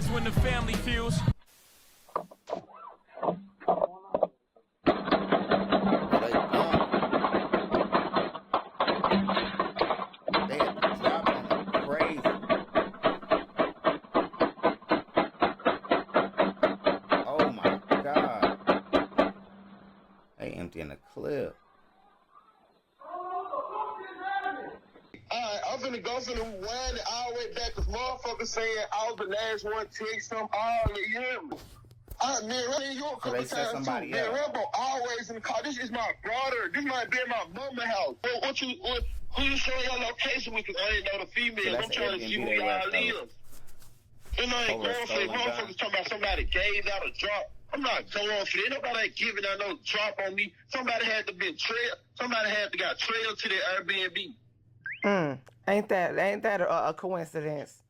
happens when the family feels. In a clip. I'm finna go from the one all the way back because motherfuckers saying I was the last one to take some all the year. Man, Rambo, you a couple times too. Man, Rambo always in the car. This is my brother. This might be my mama house. Who you showing your location with? Cause I ain't know the females. I'm trying to see who y'all live. And I ain't going for it. Motherfuckers talking about somebody gave out a drop. I'm not going for it. Ain't nobody giving out no drop on me. Somebody had to be trailed. Somebody had to got trailed to their Airbnb. Ain't that a coincidence?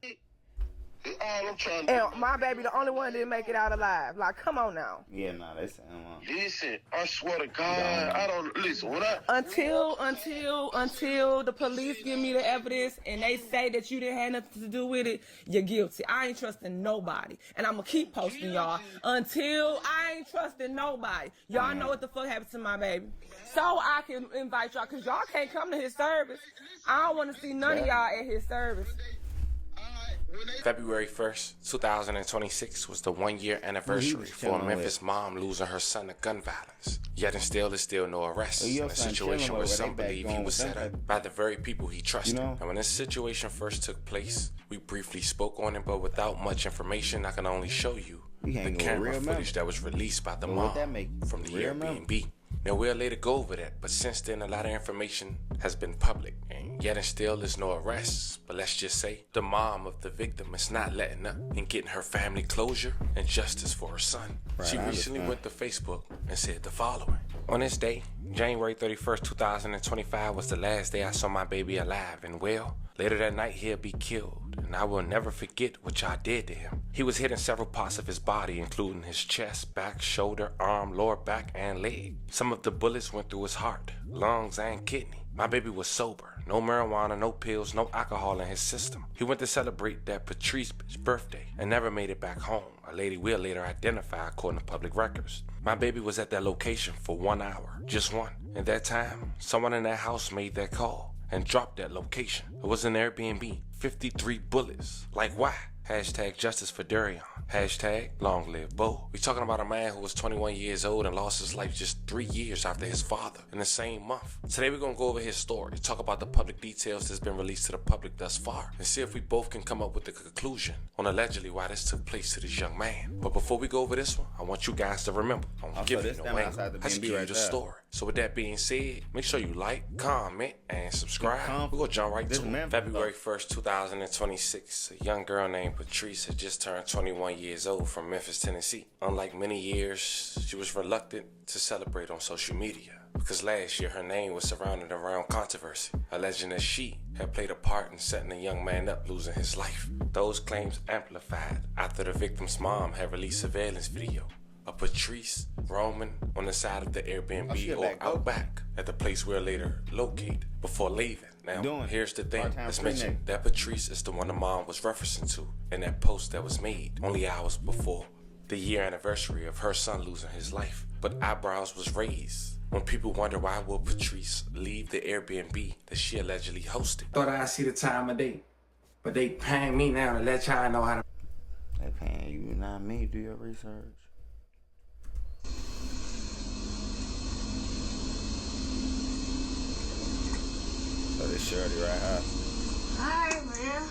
All I'm trying to do. My baby, the only one that didn't make it out alive. Like, come on now. Yeah, nah, they saying listen, I swear to God, I don't listen. When until the police give me the evidence and they say that you didn't have nothing to do with it, you're guilty. I ain't trusting nobody, and I'm gonna keep posting y'all until I ain't trusting nobody. Y'all know what the fuck happened to my baby, so I can invite y'all, cause y'all can't come to his service. I don't want to see none of y'all at his service. February 1st, 2026 was the one-year anniversary for a Memphis mom losing her son to gun violence. Yet and still, there's still no arrests in a situation where some believe he was set up by the very people he trusted. And when this situation first took place, we briefly spoke on it, but without much information, I can only show you the camera footage that was released by the mom from the Airbnb. Now, we'll later go over that, but since then, a lot of information has been public, and yet and still, there's no arrests. But let's just say the mom of the victim is not letting up in getting her family closure and justice for her son. She recently went to Facebook and said the following. On this day, January 31st, 2025 was the last day I saw my baby alive, and well, later that night he'll be killed, and I will never forget what y'all did to him. He was hit in several parts of his body, including his chest, back, shoulder, arm, lower back, and leg. Some of the bullets went through his heart, lungs, and kidney. My baby was sober. No marijuana, no pills, no alcohol in his system. He went to celebrate that Patrice's birthday and never made it back home. A lady we'll later identify according to public records. My baby was at that location for 1 hour, just one. At that time, someone in that house made that call and dropped that location. It was an Airbnb, 53 bullets. Like why? Hashtag justice for Durion. Hashtag long live Bo. We're talking about a man who was 21 years old and lost his life just 3 years after his father in the same month. Today we're going to go over his story, talk about the public details that's been released to the public thus far, and see if we both can come up with a conclusion on allegedly why this took place to this young man. But before we go over this one, I want you guys to remember, I'm giving you no angle. I just give you the story. So with that being said, make sure you like, comment, and subscribe. We're going to jump right to it. February 1st, 2026, a young girl named Patrice had just turned 21 years old from Memphis, Tennessee. Unlike many years, she was reluctant to celebrate on social media because last year her name was surrounded around controversy, alleging that she had played a part in setting a young man up losing his life. Those claims amplified after the victim's mom had released surveillance video of Patrice roaming on the side of the Airbnb or out back at the place we're later located before leaving. Now, here's the thing. Let's mention that Patrice is the one the mom was referencing to in that post that was made only hours before the year anniversary of her son losing his life. But eyebrows was raised when people wonder why would Patrice leave the Airbnb that she allegedly hosted. Thought I'd see the time of day, but they paying me now to let y'all know how to. They paying you, not me. Do your research. So this shorty right here. Hi, man.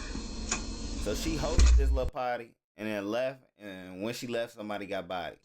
So she hosted this little party and then left, and when she left, somebody got bodied.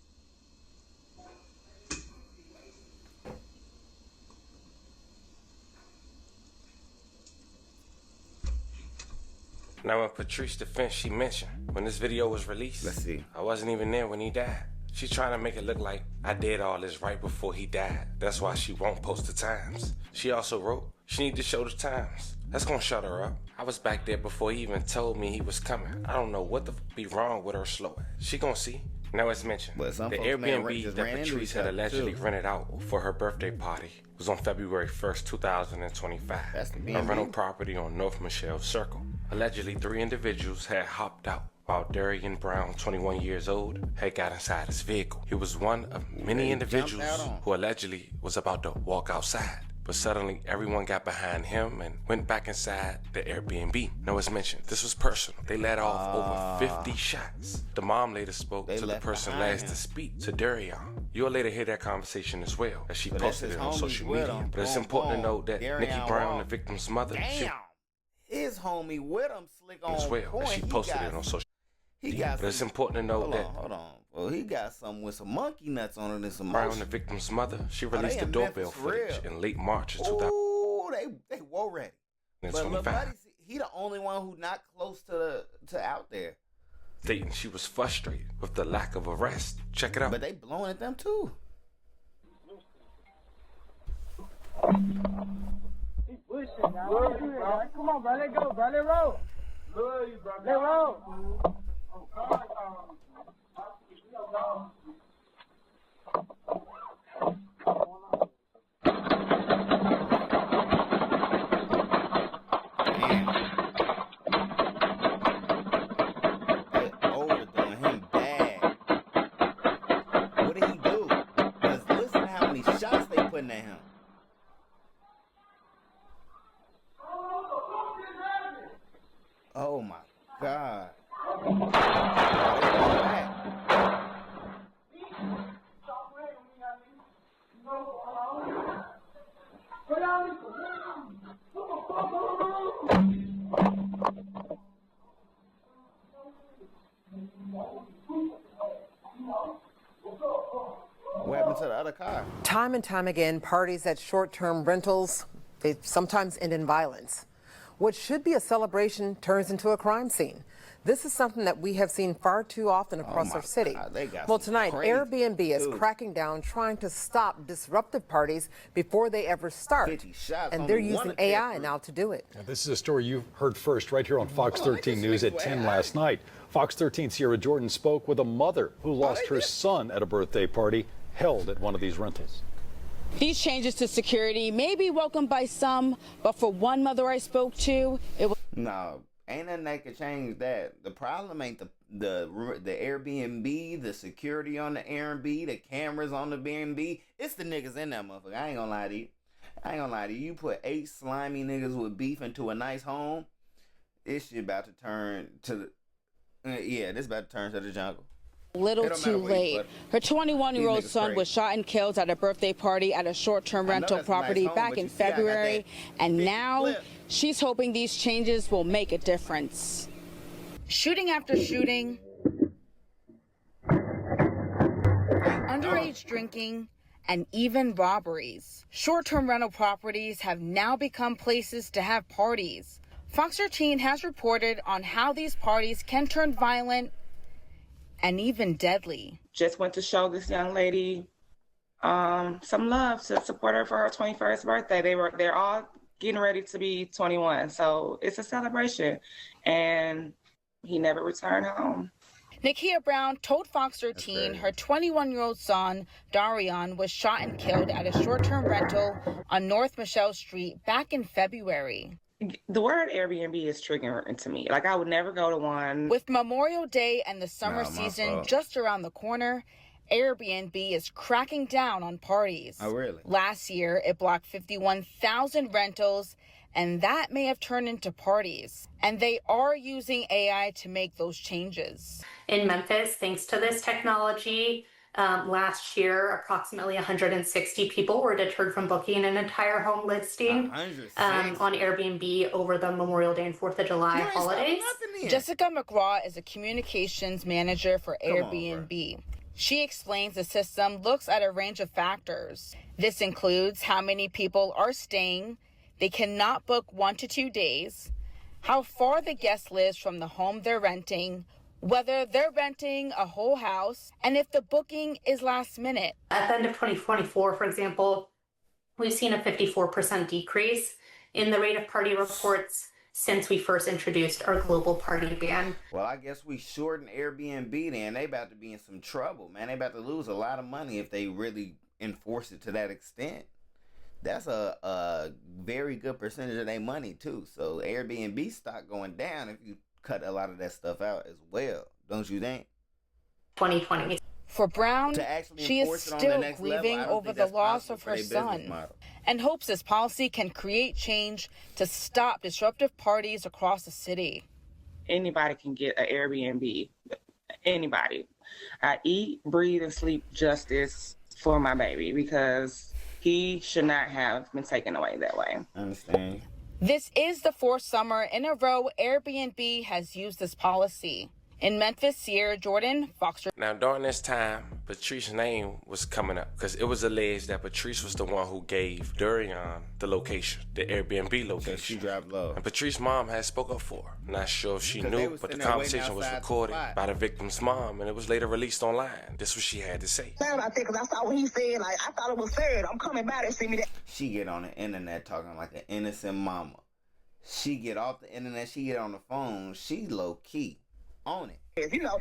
Now in Patrice's defense, she mentioned when this video was released, let's see, I wasn't even there when he died. She trying to make it look like I did all this right before he died. That's why she won't post the times. She also wrote, she need to show the times. That's gonna shut her up. I was back there before he even told me he was coming. I don't know what the be wrong with her slow ass. She gonna see. Now as mentioned, the Airbnb that Patrice had allegedly rented out for her birthday party was on February 1st, 2025. That's the a rental property on North Michelle Circle. Allegedly, 3 individuals had hopped out while Darian Brown, 21 years old, had got inside his vehicle. He was one of many individuals who allegedly was about to walk outside. But suddenly, everyone got behind him and went back inside the Airbnb. Now, as mentioned, this was personal. They let off over 50 shots. The mom later spoke to the person last to speak, to Darian. You'll later hear that conversation as well, as she posted it on social media. But it's important to note that Nikki Brown, the victim's mother, his homie with him slick on as well, as she posted it on social media. But it's important to note that hold on. Well, he got something with some monkey nuts on it and some Brown, the victim's mother, she released the doorbell footage in late March of 2000. Ooh, they were ready. But buddy, he the only one who not close to out there. Stating she was frustrated with the lack of arrest. Check it out. But they blowing at them too. He's pushing, bro. Come on, bro. Let go, bro. Let roll. Love you, bro. Let roll. Oh my God. What happened to the other car? Time and time again, parties at short-term rentals, they sometimes end in violence. What should be a celebration turns into a crime scene. This is something that we have seen far too often across our city. Well, tonight, Airbnb is cracking down, trying to stop disruptive parties before they ever start. And they're using AI now to do it. Now, this is a story you heard first right here on Fox 13 News at 10 last night. Fox 13 Sierra Jordan spoke with a mother who lost her son at a birthday party held at one of these rentals. These changes to security may be welcomed by some, but for one mother I spoke to, it was... No, ain't nothing that could change that. The problem ain't the Airbnb, the security on the Airbnb, the cameras on the BNB. It's the niggas in that motherfucker. I ain't gonna lie to you. You put 8 slimy niggas with beef into a nice home, this shit about to turn to the... this about to turn to the jungle. Little too late. Her 21-year-old son was shot and killed at a birthday party at a short-term rental property back in February, and now she's hoping these changes will make a difference. Shooting after shooting, underage drinking, and even robberies. Short-term rental properties have now become places to have parties. Fox 13 has reported on how these parties can turn violent and even deadly. Just went to show this young lady some love to support her for her 21st birthday. They're all getting ready to be 21, so it's a celebration. And he never returned home. Nakia Brown told Fox 13 her 21-year-old son, Darian, was shot and killed at a short-term rental on North Michelle Street back in February. The word Airbnb is triggering to me. Like, I would never go to one. With Memorial Day and the summer season just around the corner, Airbnb is cracking down on parties. Oh, really? Last year, it blocked 51,000 rentals, and that may have turned into parties. And they are using AI to make those changes. In Memphis, thanks to this technology, last year, approximately 160 people were deterred from booking an entire home listing on Airbnb over the Memorial Day and 4th of July holidays. Jessica McGraw is a communications manager for Airbnb. She explains the system looks at a range of factors. This includes how many people are staying, they cannot book 1 to 2 days, how far the guest lives from the home they're renting, whether they're renting a whole house, and if the booking is last minute. At the end of 2024, for example, we've seen a 54% decrease in the rate of party reports since we first introduced our global party ban. Well, I guess we shortened Airbnb then. They about to be in some trouble, man. They about to lose a lot of money if they really enforce it to that extent. That's a very good percentage of their money too. So Airbnb stock going down if you cut a lot of that stuff out as well, don't you think? 2020. For Brown, she is still grieving over the loss of her son and hopes this policy can create change to stop disruptive parties across the city. Anybody can get an Airbnb. Anybody. I eat, breathe, and sleep justice for my baby because he should not have been taken away that way. I understand. This is the fourth summer in a row Airbnb has used this policy. In Memphis, Sierra Jordan, Fox. Now, during this time, Patrice's name was coming up because it was alleged that Patrice was the one who gave Durian the location, the Airbnb location. She dropped low. And Patrice's mom had spoke up for her. Not sure if she knew, but the conversation was recorded by the victim's mom, and it was later released online. This was what she had to say. I think because I saw what he said, like, I thought it was fair. I'm coming back and see me that. She get on the internet talking like an innocent mama. She get off the internet, she get on the phone, she low key on it. You know,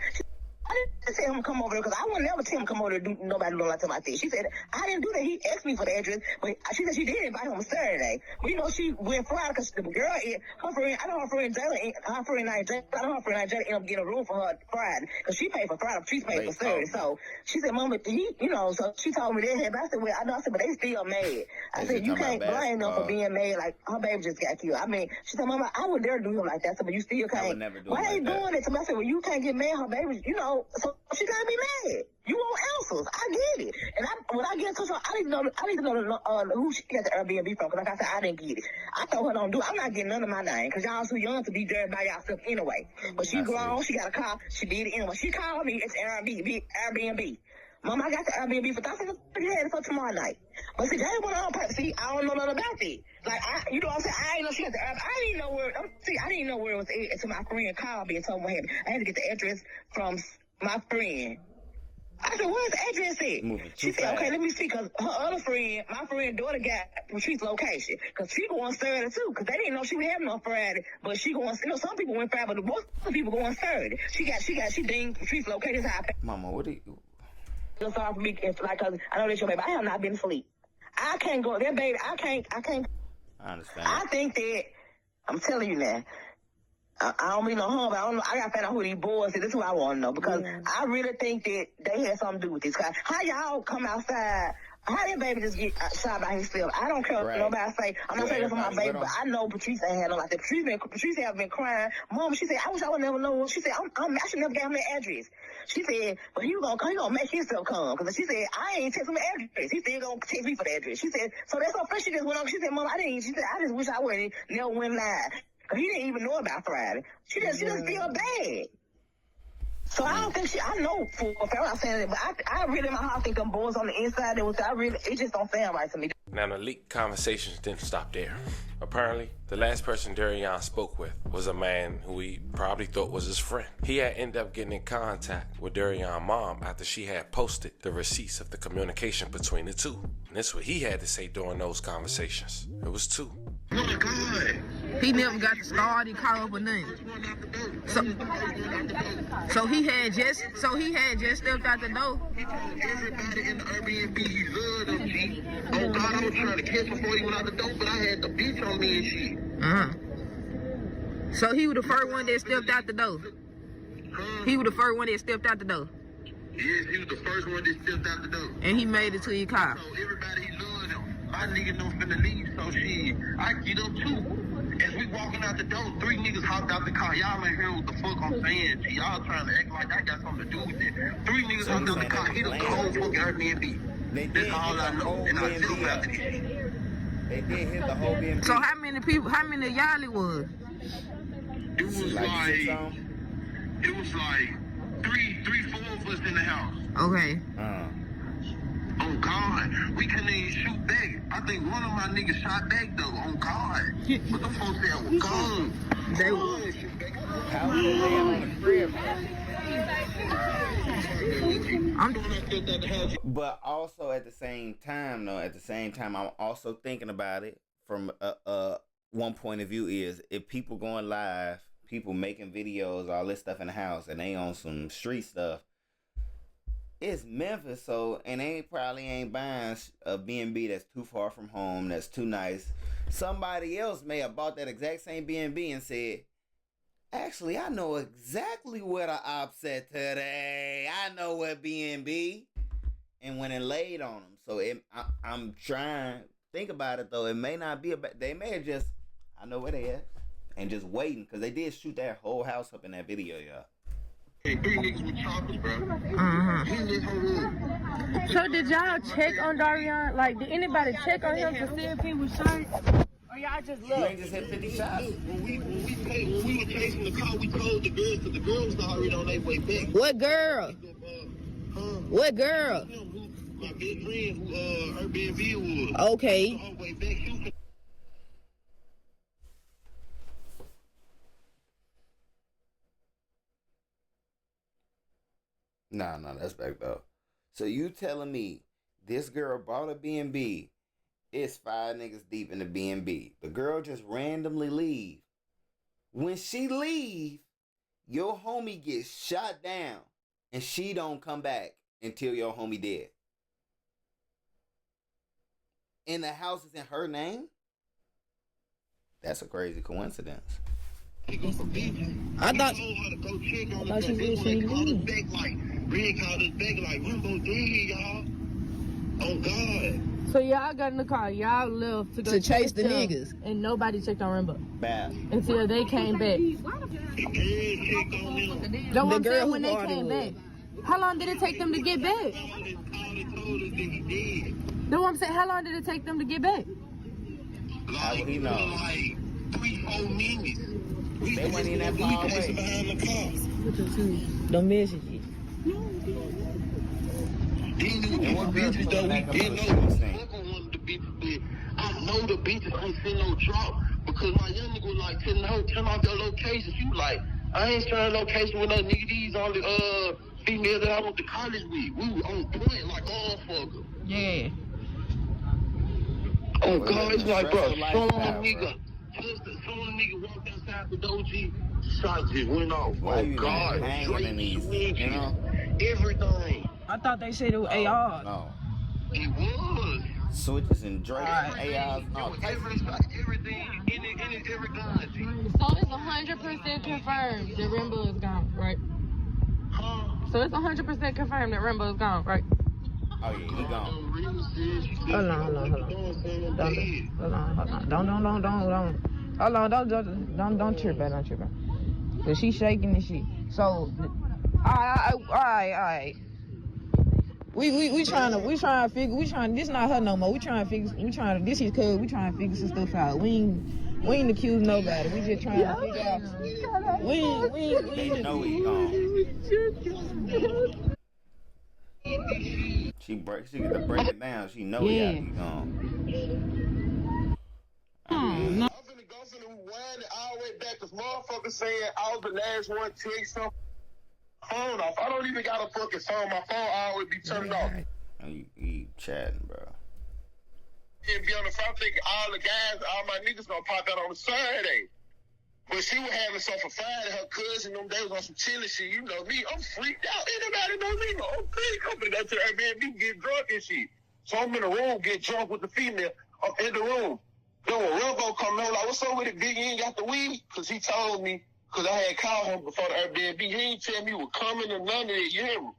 I didn't tell him to come over there because I would never tell him to come over there and do nobody doing like that. She said, I didn't do that. He asked me for the address, but she said she did invite him on Saturday. But you know, she went Friday because the girl, her friend, I know her friend Jayla, ended up getting a room for her Friday because she paid for Friday, she paid for Saturday. So she said, Mama, so she told me that. But I said, well, I know, I said, but they still mad. I said, you can't blame them for being mad. Like, her baby just got killed. I mean, she said, Mama, I would dare do him like that. So, but you still can't. I would never do Why him ain't like doing it? So I said, well, you can't get mad. Her baby, so she gotta be mad. You want answers. I get it. And when I get to her, I need to know who she got the Airbnb from. Because like I said, I didn't get it. I told her I'm not getting none of my name. Because y'all too young to be judged by yourself anyway. But she grown. She got a car. She did it anyway. She called me. It's Airbnb. Mom, I got the Airbnb for $1,000. You had it for tomorrow night. But see, they ain't want to see, I don't know nothing about it. Like, you know what I'm saying? I didn't know she had the Airbnb. I didn't know where it was at until my friend called me and told me I had to get the address from my friend. I said, where's the address at? She said, okay, let me see, because her other friend, my friend's daughter got Patrice's location. Because she going Saturday, too, because they didn't know she was having on Friday. But she going, some people went Friday, but most of the people going Saturday. She dinged Patrice's location. Mama, what do you... It's sorry for me, like, cause I know that your baby. I have not been asleep. I can't go there, baby. I can't. I understand. I think that, I'm telling you now, I don't mean no harm, but I don't know. I gotta find out who these boys is. This is what I want to know, because I really think that they had something to do with this. How y'all come outside? How did baby just get shot by himself? I don't care what nobody say. I'm not saying this for my baby, but I know Patrice ain't had no like that. Patrice have been crying. Mom, she said, I wish I would never know. She said, I should never get him the address. She said, but he gonna make himself come. Because she said, I ain't text him the address. He said, he gonna text me for the address. She said, so that's how fresh she just went on. She said, Mom, she said, I just wish I would never went live. Because he didn't even know about Friday. She just feel bad. So I don't think I know for what I'm saying it, but I really in my heart think them boys on the inside, it just don't sound right to me. Now, the leaked conversations didn't stop there. Apparently, the last person Durian spoke with was a man who he probably thought was his friend. He had ended up getting in contact with Durian's mom after she had posted the receipts of the communication between the two. And this is what he had to say during those conversations. It was two. Oh my God. He never got the start. He caught up with nothing. So he had just stepped out the door. He told everybody in the Airbnb he loved them, G. Oh God, I was trying to catch before he went out the door, but I had the beach on me and shit. So he was the first one that stepped out the door. He was the first one that stepped out the door. Yes, he was the first one that stepped out the door. And he made it to your car. So everybody he loved him. My nigga don't finna leave, so shit, I get up too. As we walking out the door, 3 niggas hopped out the car. Y'all ain't hear what the fuck I'm saying. G. Y'all trying to act like I got something to do with it. 3 niggas hopped out the car, hit up the whole fucking Airbnb. That's all I know. And I tell them after this shit. They did hit the whole Airbnb. So how many of y'all it was? It was like 4 of us in the house. Okay. Oh God, we couldn't even shoot back. I think one of my niggas shot back though. On God, but the folks said was gone. They were. How was they on the crib? But also at the same time, I'm also thinking about it from one point of view is if people going live, people making videos, all this stuff in the house, and they on some street stuff. It's Memphis, so and they probably ain't buying a B&B that's too far from home, that's too nice. Somebody else may have bought that exact same B&B and said, Actually, I know exactly what I Opps said today. I know what BNB. And when it laid on them. So I'm trying. Think about it, though. It may not be they may have just, I know where they at. And just waiting. Because they did shoot that whole house up in that video, y'all. Hey, 3 niggas with choppers, bro. So did y'all check on Darian? Like, did anybody check on him to see if he was shot? Or y'all just looked? You ain't just hit 50 shots. When we were chasing the car, we told the girls, because the girls was already on their way back. What girl? What girl? My best friend who AirBnb was. Okay. On her way back, she was Nah, that's back though. So you telling me this girl bought a B&B, it's 5 niggas deep in the B&B. The girl just randomly leave. When she leave, your homie gets shot down and she don't come back until your homie dead. And the house is in her name? That's a crazy coincidence. I thought she was back like Red called us back like Rumbo dead, y'all. Oh God. So y'all got in the car, y'all left to go to chase the niggas, and nobody checked on Rambo. Bad. Until they came back. The girl when they came back. How long did it take them to get back? No, I'm saying, how long did it take them to get back? How would he know? Like 3-4 minutes. They weren't even that far away. Behind the car. Don't mention it. These niggas be some bitches though. We didn't know who fucking one of the bitches, but I know the bitches ain't send no drop because my young nigga was like, turn off your location. She was like, I ain't sharing location with no nigga. These only females that I went to college with. We were on point like motherfucker. Yeah. Oh God, it's like, bro, some nigga walked outside the doji, shots just went off. Why you God, hanging in these, you know? Everything. I thought they said it was AR. No. It was. Switches and Drake, ARs, no. Everything in every gun. So it's 100% confirmed that Rambo is gone, right? So it's 100% confirmed that Rambo is gone, right? Oh yeah, he gone. Hold on. Don't trip out. Cause she's shaking the shit. So, alright. We trying to figure, this not her no more. This is cuz we trying to figure some stuff out. We ain't accused nobody. We just trying to figure out. We know he gone. She get to break it down. She know he gone. I'm finna go for the wind all the way back because motherfuckers saying I was the last one to take some phone off. I don't even got a fucking phone. My phone always be turned off. You chatting, bro. And be on the phone thinking all the guys, all my niggas gonna pop out on a Saturday. But she was having some for Friday. Her cousin, them days on some chilling shit. You know me, I'm freaked out. Anybody know me? No, I'm pretty company. Go to the Airbnb, get drunk and shit. So I'm in the room, get drunk with the female. I'm in the room. Then when Rumbo come in, like, what's up with it, Big? You ain't got the weed? Because he told me, because I had called him before the Airbnb. He ain't tell me he was coming or none of it. You hear me?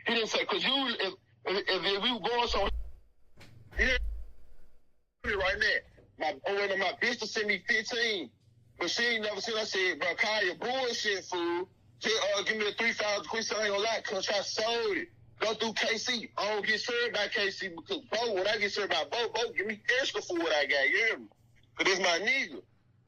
He didn't say, because if we were going somewhere, here, right there. My bitch to send me 15. But she ain't never seen. I said, bro, Kyle, your bullshit, fool. Give me the 3,000 quick, so I ain't gonna lie, cause I sold it. Go through KC. I don't get served by KC because when I get served by Bo give me extra for what I got, you hear me? Cause it's my nigga.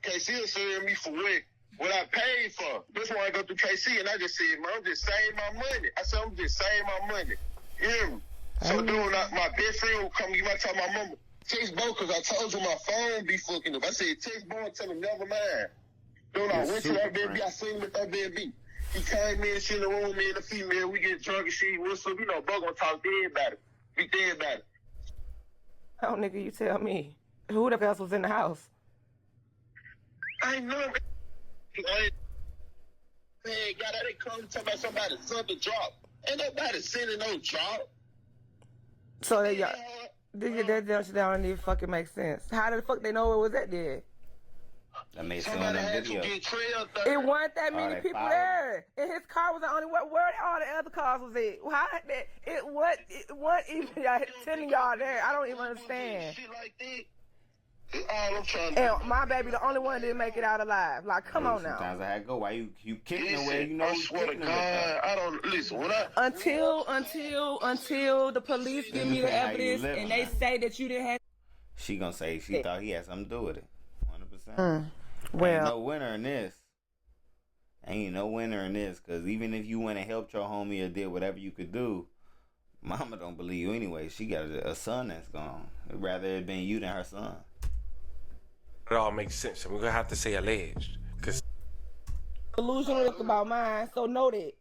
KC will serve me for what I paid for. That's why I go through KC and I just said, man, I'm just saving my money. I said, I'm just saving my money. You hear me? So dude, my best friend will come, I tell my mama, text Bo, because I told you my phone be fucking up. I said, text Bo and tell him, never mind. Dude, I went to Airbnb, I seen him at Airbnb. He came in, she in the room, me and the female, we get drunk and shit, whistle. You know, Bo gonna talk dead about it. Be dead about it. Oh, nigga, you tell me. Who the else was in the house? I ain't know. Man, God, I didn't come to talk about somebody sent the drop. Ain't nobody sending no drop. So that don't even fucking make sense. How the fuck they know it was that there? That made some video. It wasn't that many people there. And his car was the only one. Where all the other cars was at? How that? It wasn't even 10 of y'all there. I don't even understand. And my baby, the only one that didn't make it out alive. Like, come on now. Sometimes I had to go. Why you kicking away? You know, I swear to God, I don't listen. When until the police give me the evidence and they say that you didn't have. She gonna say she thought he had something to do with it. 100%. Well, ain't no winner in this. Ain't no winner in this. Cause even if you went and helped your homie or did whatever you could do, mama don't believe you anyway. She got a son that's gone. It'd rather it been you than her son. It all makes sense, and we're gonna have to say alleged, cause delusional about mine. So know that.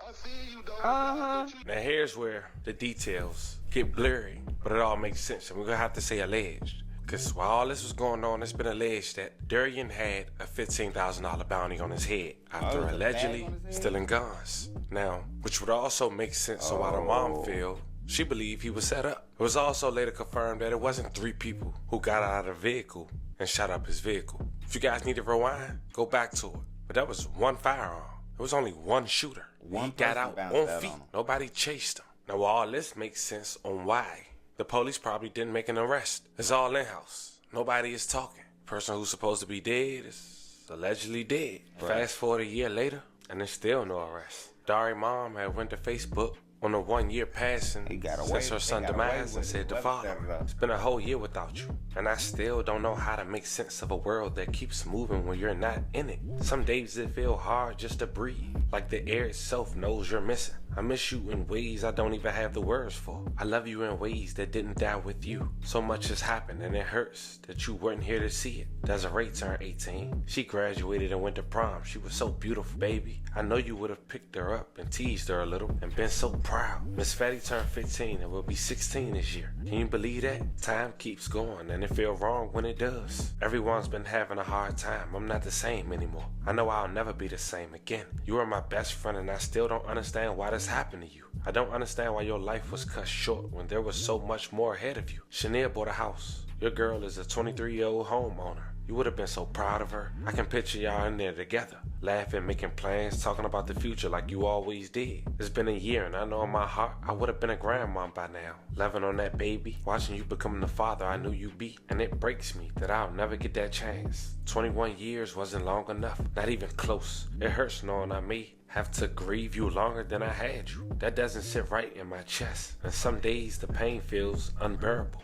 I feel you, dog. Now here's where the details get blurry, but it all makes sense, and we're gonna have to say alleged. Because while all this was going on, it's been alleged that Durian had a $15,000 bounty on his head after allegedly stealing guns. Now, which would also make sense on why the mom feel she believed he was set up. It was also later confirmed that it wasn't 3 people who got out of the vehicle and shot up his vehicle. If you guys need to rewind, go back to it. But that was one firearm. It was only one shooter. He got out on feet. Nobody chased him. Now, all this makes sense on why the police probably didn't make an arrest. It's all in-house. Nobody is talking. The person who's supposed to be dead is allegedly dead. Right. Fast forward a year later, and there's still no arrest. Dari's mom had went to Facebook on the 1 year passing since her son demise and said to father, it's been a whole year without you, and I still don't know how to make sense of a world that keeps moving when you're not in it. Some days it feel hard just to breathe, like the air itself knows you're missing. I miss you in ways I don't even have the words for. I love you in ways that didn't die with you. So much has happened and it hurts that you weren't here to see it. Desiree turned 18. She graduated and went to prom. She was so beautiful, baby. I know you would have picked her up and teased her a little and been so proud. Miss Fatty turned 15 and will be 16 this year. Can you believe that? Time keeps going and it feels wrong when it does. Everyone's been having a hard time. I'm not the same anymore. I know I'll never be the same again. You are my best friend and I still don't understand why this happened to you. I don't understand why your life was cut short when there was so much more ahead of you. Shania bought a house. Your girl is a 23-year-old homeowner. You would have been so proud of her. I can picture y'all in there together, laughing, making plans, talking about the future like you always did. It's been a year and I know in my heart I would have been a grandmom by now. Loving on that baby, watching you become the father I knew you'd be. And it breaks me that I'll never get that chance. 21 years wasn't long enough, not even close. It hurts knowing I may have to grieve you longer than I had you. That doesn't sit right in my chest. And some days the pain feels unbearable.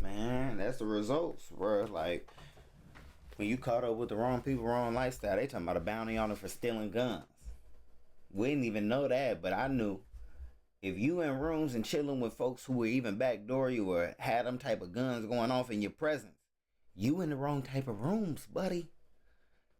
Man, that's the results, bro. Like, when you caught up with the wrong people, wrong lifestyle, they talking about a bounty on her for stealing guns. We didn't even know that, but I knew if you in rooms and chilling with folks who were even backdoor you or had them type of guns going off in your presence, you in the wrong type of rooms, buddy.